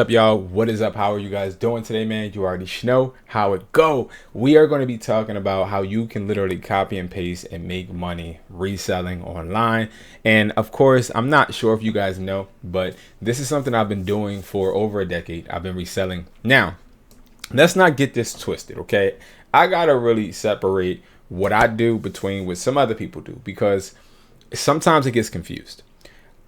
Up, y'all? What is up? How are you guys doing today, man? You already know how it go. We are going to be talking about how you can literally copy and paste and make money reselling online. And of course, I'm not sure if you guys know, but this is something I've been doing for over a decade. I've been reselling. Now, let's not get this twisted, okay? I gotta really separate what I do between what some other people do, because sometimes it gets confused.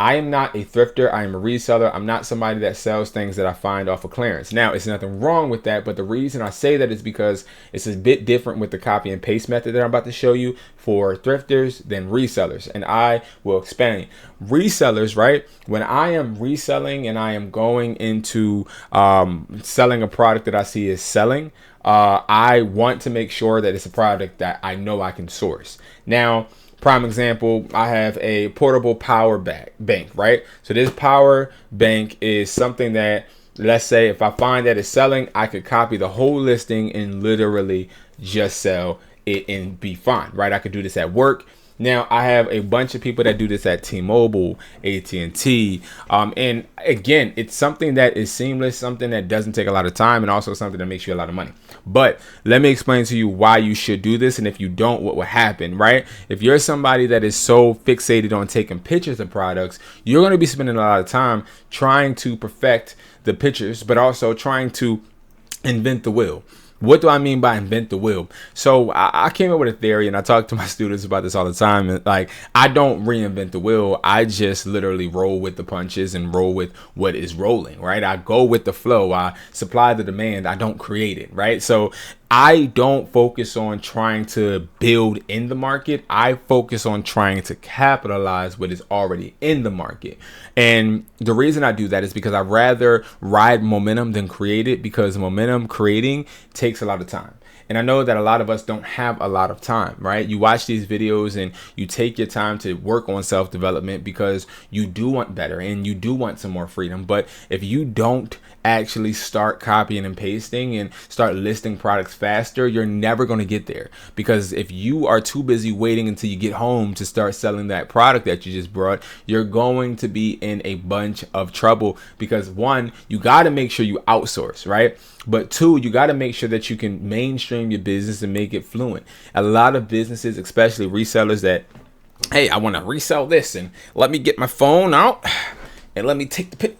I am not a thrifter. I am a reseller. I'm not somebody that sells things that I find off of clearance. Now, it's nothing wrong with that, but the reason I say that is because it's a bit different with the copy and paste method that I'm about to show you for thrifters than resellers, and I will explain. Resellers, right? When I am reselling and I am going into selling a product that I see is selling, I want to make sure that it's a product that I know I can source. Now, prime example, I have a portable power bank, right? So this power bank is something that, let's say if I find that it's selling, I could copy the whole listing and literally just sell it and be fine, right? I could do this at work. Now, I have a bunch of people that do this at T-Mobile, AT&T, and again, it's something that is seamless, something that doesn't take a lot of time, and also something that makes you a lot of money. But let me explain to you why you should do this, and if you don't, what will happen, right? If you're somebody that is so fixated on taking pictures of products, you're going to be spending a lot of time trying to perfect the pictures, but also trying to invent the wheel. What do I mean by invent the wheel? So I came up with a theory, and I talk to my students about this all the time. And like, I don't reinvent the wheel. I just literally roll with the punches and roll with what is rolling, right? I go with the flow. I supply the demand. I don't create it, right? So I don't focus on trying to build in the market. I focus on trying to capitalize what is already in the market. And the reason I do that is because I'd rather ride momentum than create it, because momentum creating takes a lot of time. And I know that a lot of us don't have a lot of time, right? You watch these videos and you take your time to work on self-development because you do want better and you do want some more freedom. But if you don't actually start copying and pasting and start listing products faster, you're never going to get there. Because if you are too busy waiting until you get home to start selling that product that you just brought, you're going to be in a bunch of trouble. Because one, you got to make sure you outsource, right? But two, you got to make sure that you can mainstream your business and make it fluent. A lot of businesses, especially resellers, that, hey, I want to resell this and let me get my phone out and let me take the pic.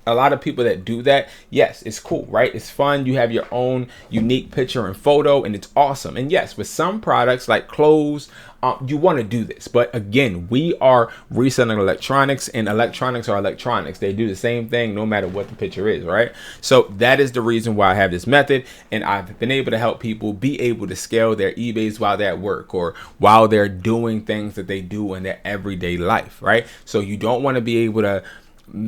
A lot of people that do that, yes, it's cool, right? It's fun. You have your own unique picture and photo, and it's awesome. And yes, with some products like clothes, you want to do this. But again, we are reselling electronics, and electronics are electronics. They do the same thing no matter what the picture is, right? So that is the reason why I have this method, and I've been able to help people be able to scale their eBays while they're at work or while they're doing things that they do in their everyday life, right? So you don't want to be able to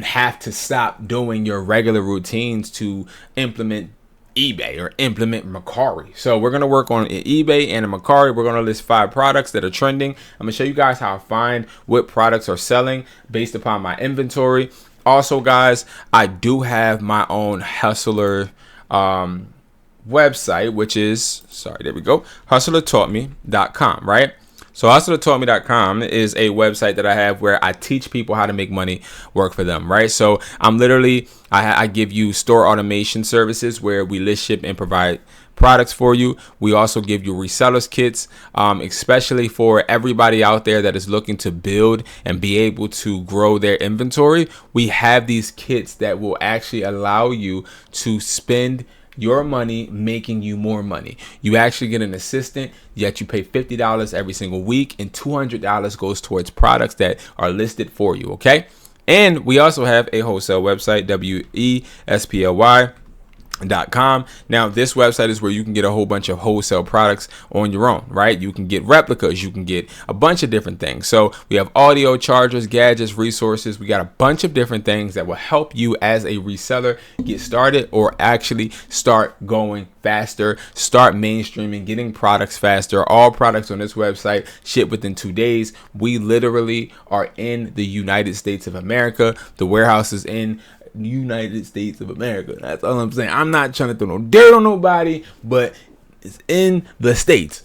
have to stop doing your regular routines to implement eBay or implement Mercari. So we're going to work on eBay and Mercari. We're going to list 5 products that are trending. I'm going to show you guys how I find what products are selling based upon my inventory. Also, guys, I do have my own Hustler website, which is, there we go, hustlertaughtme.com, right? So hustlertaughtme.com is a website that I have where I teach people how to make money work for them, right? So I'm literally, I give you store automation services where we list, ship, and provide products for you. We also give you resellers kits, especially for everybody out there that is looking to build and be able to grow their inventory. We have these kits that will actually allow you to spend your money making you more money. You actually get an assistant, yet you pay $50 every single week, and $200 goes towards products that are listed for you, okay? And we also have a wholesale website, WESPLY.com. Now, this website is where you can get a whole bunch of wholesale products on your own, right? You can get replicas, you can get a bunch of different things. So we have audio, chargers, gadgets, resources. We got a bunch of different things that will help you as a reseller get started or actually start going faster, start mainstreaming, getting products faster. All products on this website ship within 2 days. We literally are in the United States of America. The warehouse is in United States of America. That's all I'm saying. I'm not trying to throw no dirt on nobody, but it's in the States.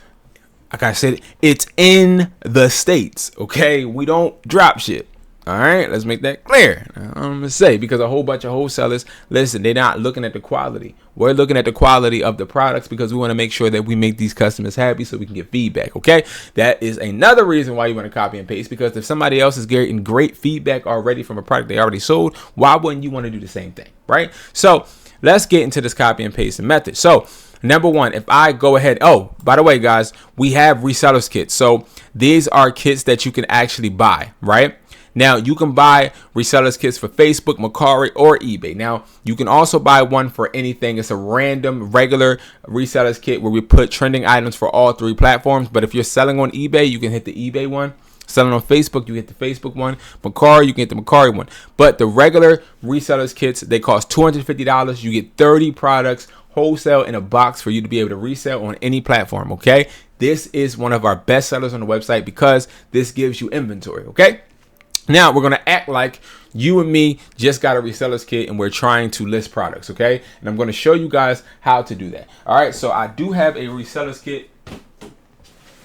Like I said, it's in the States, okay? We don't drop shit. All right, let's make that clear. I'm gonna say, because a whole bunch of wholesalers, listen, they're not looking at the quality. We're looking at the quality of the products because we want to make sure that we make these customers happy so we can get feedback. Okay, that is another reason why you want to copy and paste, because if somebody else is getting great feedback already from a product they already sold, why wouldn't you want to do the same thing, right? So let's get into this copy and paste method. So number one, if I go ahead, oh, by the way, guys, we have resellers kits. So these are kits that you can actually buy, right? Now, you can buy resellers kits for Facebook, Mercari, or eBay. Now, you can also buy one for anything. It's a random, regular resellers kit where we put trending items for all three platforms. But if you're selling on eBay, you can hit the eBay one. Selling on Facebook, you get the Facebook one. Mercari, you can get the Mercari one. But the regular resellers kits, they cost $250. You get 30 products wholesale in a box for you to be able to resell on any platform, okay? This is one of our best sellers on the website because this gives you inventory, okay? Now, we're going to act like you and me just got a reseller's kit and we're trying to list products, okay? And I'm going to show you guys how to do that. All right, so I do have a reseller's kit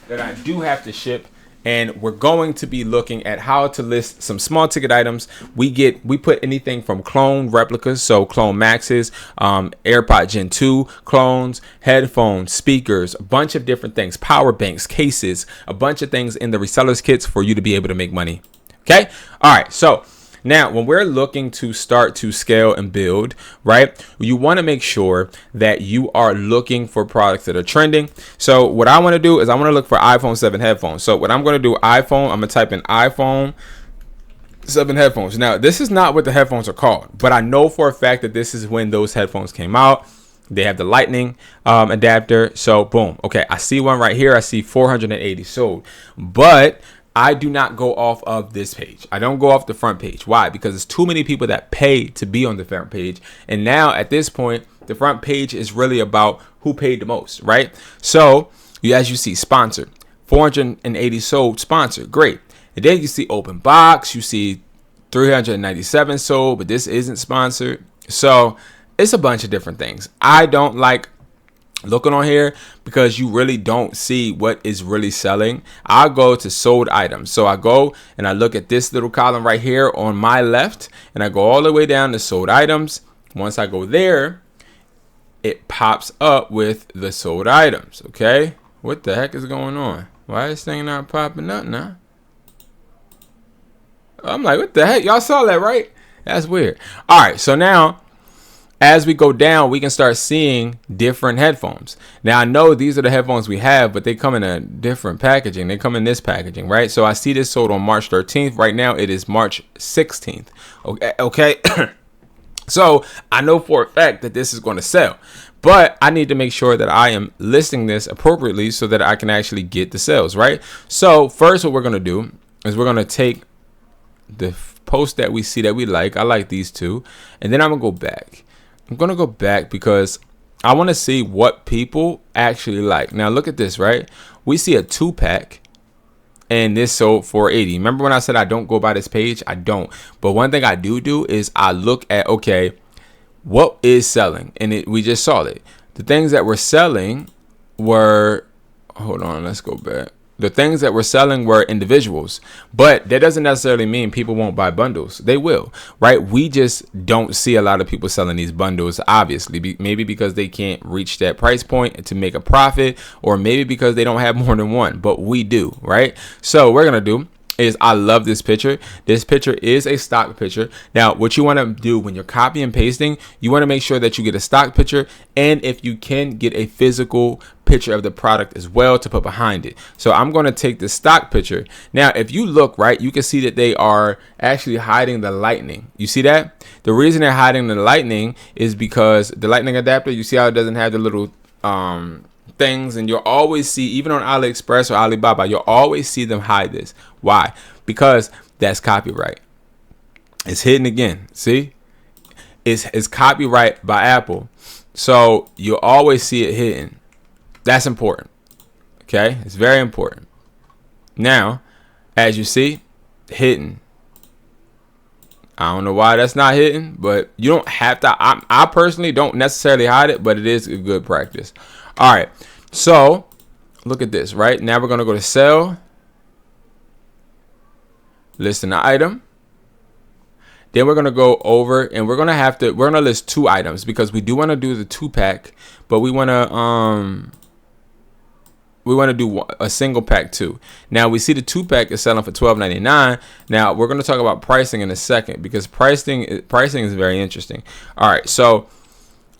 that I do have to ship. And we're going to be looking at how to list some small ticket items. We put anything from clone replicas, so clone maxes, AirPod Gen 2 clones, headphones, speakers, a bunch of different things, power banks, cases, a bunch of things in the resellers kits for you to be able to make money. Okay. All right. So now when we're looking to start to scale and build, right, you want to make sure that you are looking for products that are trending. So what I want to do is I want to look for iPhone 7 headphones. So what I'm going to do, iPhone, I'm going to type in iPhone 7 headphones. Now, this is not what the headphones are called, but I know for a fact that this is when those headphones came out. They have the lightning adapter. So boom. Okay. I see one right here. I see 480 sold, but I do not go off of this page. I don't go off the front page. Why? Because there's too many people that pay to be on the front page. And now at this point, the front page is really about who paid the most, right? So as you see, sponsored, 480 sold, sponsored, great. And then you see open box, you see 397 sold, but this isn't sponsored. So it's a bunch of different things. I don't like looking on here because you really don't see what is really selling. I'll go to sold items. So I go and I look at this little column right here on my left, and I go all the way down to sold items. Once I go there, it pops up with the sold items. Okay, what the heck is going on? Why is this thing not popping up now? I'm like, what the heck? Y'all saw that, right? That's weird. All right, so now as we go down, we can start seeing different headphones. Now, I know these are the headphones we have, but they come in a different packaging. They come in this packaging, right? So I see this sold on March 13th. Right now, it is March 16th. Okay. So I know for a fact that this is going to sell, but I need to make sure that I am listing this appropriately so that I can actually get the sales, right? So first, what we're going to do is we're going to take the post that we see that we like. I like these two. And then I'm going to go back. I'm going to go back because I want to see what people actually like. Now, look at this, right? We see a 2-pack and this sold for $80. Remember when I said I don't go by this page? I don't. But one thing I do is I look at, okay, what is selling? And we just saw it. The things that were selling were, hold on, let's go back. The things that we're selling were individuals, but that doesn't necessarily mean people won't buy bundles. They will, right? We just don't see a lot of people selling these bundles, obviously, maybe because they can't reach that price point to make a profit, or maybe because they don't have more than one, but we do, right? So what we're going to do is, I love this picture. This picture is a stock picture. Now, what you want to do when you're copy and pasting, you want to make sure that you get a stock picture, and if you can, get a physical picture of the product as well to put behind it. So I'm going to take the stock picture. Now, if you look, right, you can see that they are actually hiding the lightning. You see that? The reason they're hiding the lightning is because the lightning adapter, you see how it doesn't have the little things, and you'll always see, even on AliExpress or Alibaba, you'll always see them hide this. Why? Because that's copyright. It's hidden again. See, it's copyright by Apple, so you'll always see it hidden. That's important. Okay, it's very important. Now, as you see, hidden. I don't know why that's not hidden, but you don't have to. I personally don't necessarily hide it, but it is a good practice. All right, so look at this, right? Now we're going to go to sell, list an item. Then we're going to go over and we're going to list 2 items because we do want to do the 2-pack, but we want to do a single pack too. Now we see the 2-pack is selling for $12.99. Now we're going to talk about pricing in a second because pricing is very interesting. All right, so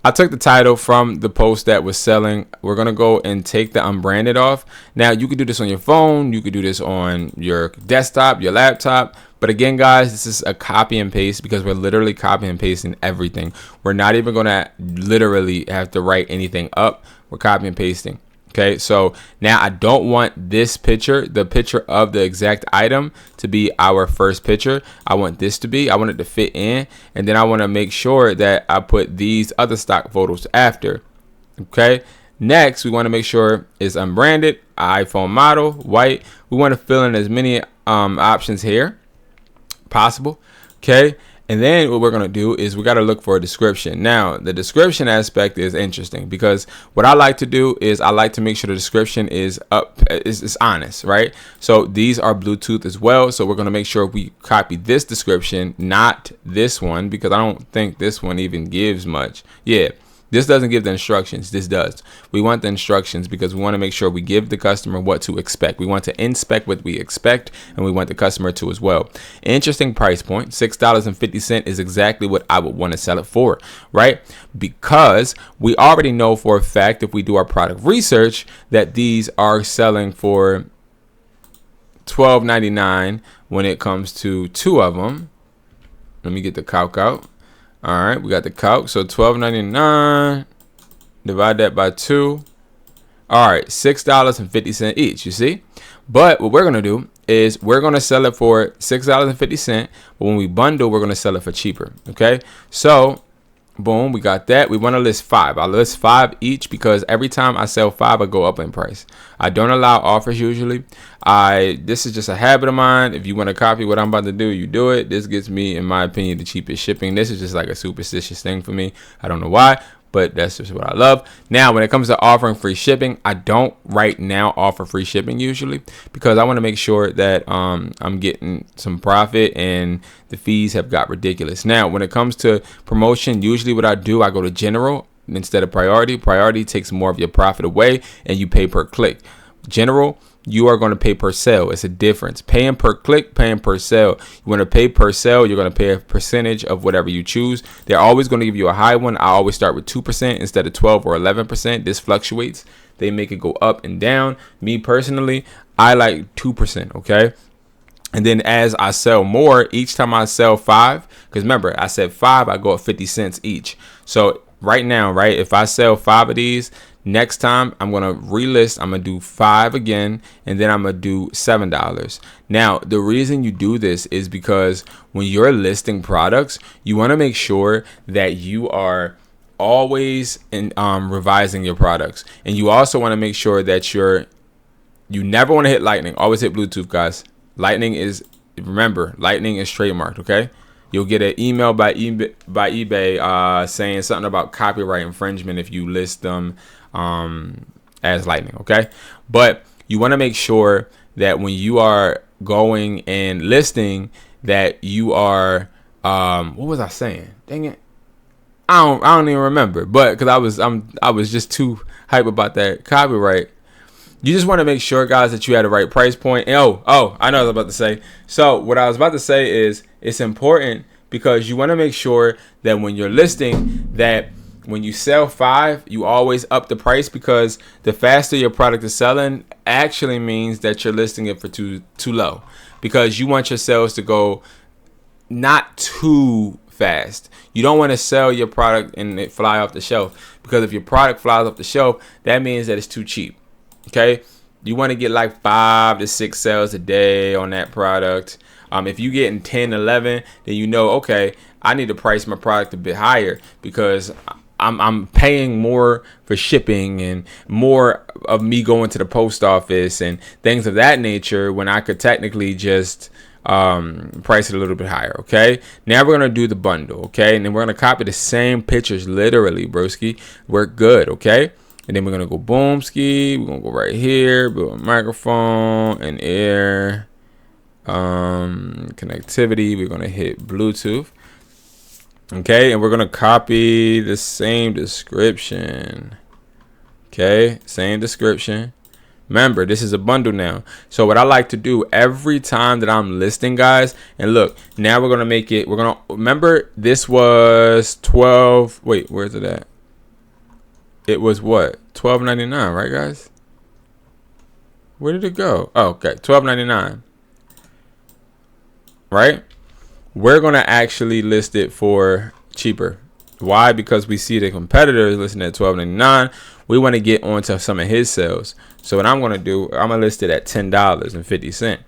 I took the title from the post that was selling. We're going to go and take the unbranded off. Now you could do this on your phone. You could do this on your desktop, your laptop. But again, guys, this is a copy and paste because we're literally copying and pasting everything. We're not even going to literally have to write anything up. We're copying and pasting. Okay, so now I don't want this picture, the picture of the exact item, to be our first picture. I want this to be, I want it to fit in, and then I want to make sure that I put these other stock photos after. Okay, next we want to make sure it's unbranded, iPhone model, white. We want to fill in as many options here possible. Okay. And then what we're going to do is we got to look for a description. Now, the description aspect is interesting because what I like to do is I like to make sure the description is honest, right? So these are Bluetooth as well. So we're going to make sure we copy this description, not this one, because I don't think this one even gives much. Yeah. This doesn't give the instructions. This does. We want the instructions because we want to make sure we give the customer what to expect. We want to inspect what we expect, and we want the customer to as well. Interesting price point. $6.50 is exactly what I would want to sell it for, right? Because we already know for a fact, if we do our product research, that these are selling for $12.99 when it comes to 2 of them. Let me get the calc out. All right, we got the calc. So $12.99, divide that by 2. All right, $6.50 each, you see? But what we're going to do is we're going to sell it for $6.50. But when we bundle, we're going to sell it for cheaper. Okay, so boom, we got that. We want to list 5. I list 5 each because every time I sell 5, I go up in price. I don't allow offers usually. This is just a habit of mine. If you want to copy what I'm about to do, you do it. This gets me, in my opinion, the cheapest shipping. This is just like a superstitious thing for me. I don't know why, but that's just what I love. Now, when it comes to offering free shipping, I don't right now offer free shipping usually because I want to make sure that I'm getting some profit and the fees have got ridiculous. Now, when it comes to promotion, usually what I do, I go to general instead of priority. Priority takes more of your profit away and you pay per click. General, you are going to pay per sale. It's a difference. Paying per click, paying per sale. You want to pay per sale, you're going to pay a percentage of whatever you choose. They're always going to give you a high one. I always start with 2% instead of 12 or 11%. This fluctuates. They make it go up and down. Me personally, I like 2%, okay? And then as I sell more, each time I sell 5, because remember, I said 5, I go up 50 cents each. So right now, right, if I sell 5 of these, next time I'm going to relist, I'm going to do 5 again, and then I'm going to do $7. Now, the reason you do this is because when you're listing products, you want to make sure that you are always revising your products. And you also want to make sure that you never want to hit lightning. Always hit Bluetooth, guys. Lightning is trademarked, okay? You'll get an email by eBay saying something about copyright infringement if you list them as lightning, okay? But you want to make sure that when you are going and listing that you are what was I saying? Dang it. I don't even remember, but because I was just too hype about that copyright. You just want to make sure, guys, that you had the right price point. And I know what I was about to say. So what I was about to say is it's important because you want to make sure that when you're listing, that when you sell 5, you always up the price, because the faster your product is selling actually means that you're listing it for too low, because you want your sales to go not too fast. You don't want to sell your product and it fly off the shelf, because if your product flies off the shelf, that means that it's too cheap. Okay, you want to get like 5 to 6 sales a day on that product. If you getting 10, 11, then you know, okay, I need to price my product a bit higher because I'm paying more for shipping and more of me going to the post office and things of that nature, when I could technically just price it a little bit higher. Okay, now we're gonna do the bundle. Okay, and then we're gonna copy the same pictures literally, broski. We're good. Okay. And then we're going to go boom ski. We're going to go right here. Build a microphone and air. Connectivity. We're going to hit Bluetooth. Okay, and we're gonna copy the same description. Okay, same description. Remember, this is a bundle now. So what I like to do every time that I'm listing, guys, and look, now we're gonna make it. We're gonna remember this was 12. Wait, where's it at? It was what? $12.99, right, guys? Where did it go? Oh, okay, $12.99. Right? We're gonna actually list it for cheaper. Why? Because we see the competitor is listing at $12.99. We want to get onto some of his sales. So what I'm gonna do, I'm gonna list it at $10.50.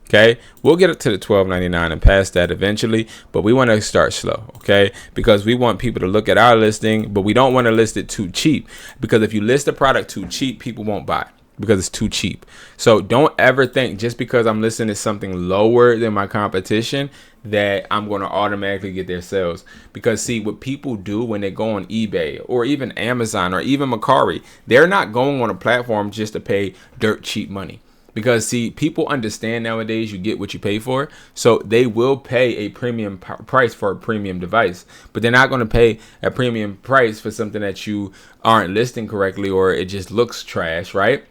Okay, we'll get it to the $12.99 and past that eventually, but we want to start slow, okay? Because we want people to look at our listing, but we don't want to list it too cheap, because if you list a product too cheap, people won't buy because it's too cheap. So don't ever think just because I'm listing at something lower than my competition that I'm going to automatically get their sales. Because see, what people do when they go on eBay or even Amazon or even Mercari, they're not going on a platform just to pay dirt cheap money. Because see, people understand nowadays you get what you pay for. So they will pay a premium price for a premium device, but they're not going to pay a premium price for something that you aren't listing correctly or it just looks trash, right?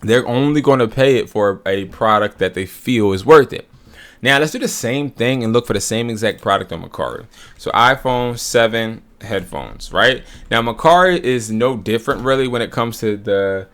They're only going to pay it for a product that they feel is worth it. Now let's do the same thing and look for the same exact product on Mercari. So iPhone 7 headphones, right? Now Mercari is no different really when it comes to the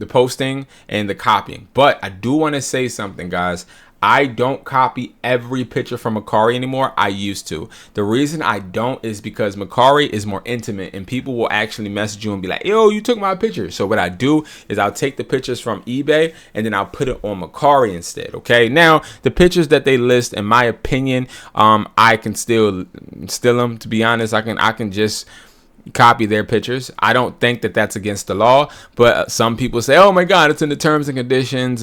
posting and the copying. But I do want to say something, guys. I don't copy every picture from Mercari anymore. I used to. The reason I don't is because Mercari is more intimate and people will actually message you and be like, yo, you took my picture. So what I do is I'll take the pictures from eBay and then I'll put it on Mercari instead. Okay. Now, the pictures that they list, in my opinion, I can still steal them. To be honest, I can just copy their pictures. I don't think that that's against the law, but some people say, oh my God, it's in the terms and conditions.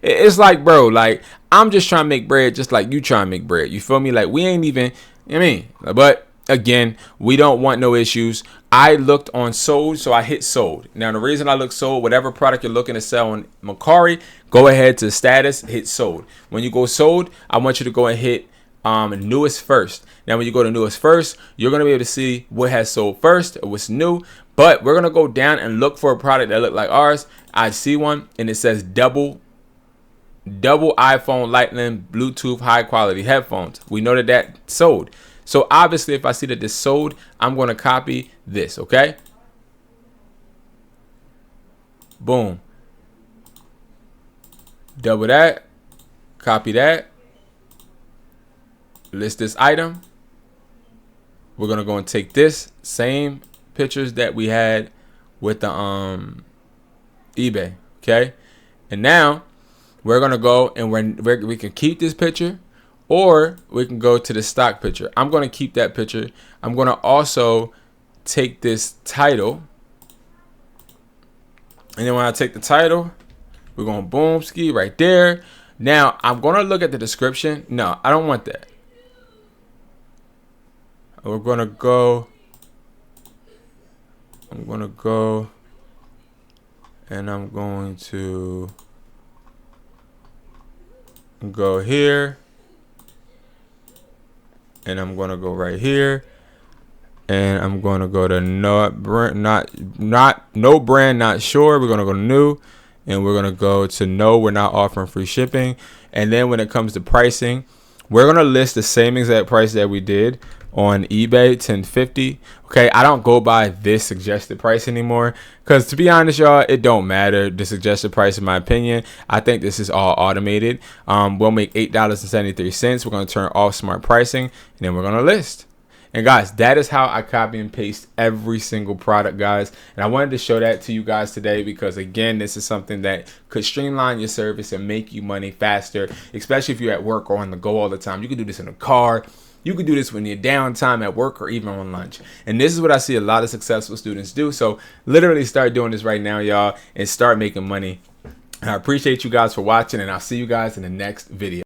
It's like, bro, like I'm just trying to make bread just like you trying to make bread. You feel me? Like we ain't even, but again, we don't want no issues. I looked on sold, so I hit sold. Now, the reason I look sold, whatever product you're looking to sell on Mercari, go ahead to status, hit sold. When you go sold, I want you to go and hit newest first. Now when you go to newest first, you're going to be able to see what has sold first or what's new, but we're going to go down and look for a product that look like ours. I see one and it says double iPhone Lightning Bluetooth high quality headphones. We know that sold. So obviously if I see that this sold, I'm going to copy this. Okay, boom, double that, copy that, list this item. We're gonna go and take this same pictures that we had with the eBay, okay? And now we're gonna go and we can keep this picture, or we can go to the stock picture. I'm gonna keep that picture. I'm gonna also take this title, and then when I take the title, we're gonna boom ski right there. Now I'm gonna look at the description. No, I don't want that. I'm gonna go and I'm going to go here and I'm gonna go right here and I'm gonna go to no brand, not sure. We're gonna go to new and we're gonna go to no, we're not offering free shipping. And then when it comes to pricing, we're gonna list the same exact price that we did on eBay, $10.50. Okay, I don't go by this suggested price anymore because, to be honest, y'all, it don't matter the suggested price. In my opinion, I think this is all automated. We'll make $8.73. We're gonna turn off smart pricing and then we're gonna list. And guys, that is how I copy and paste every single product, guys. And I wanted to show that to you guys today because, again, this is something that could streamline your service and make you money faster, especially if you're at work or on the go all the time. You can do this in a car. You can do this when you're downtime at work or even on lunch. And this is what I see a lot of successful students do. So literally start doing this right now, y'all, and start making money. I appreciate you guys for watching, and I'll see you guys in the next video.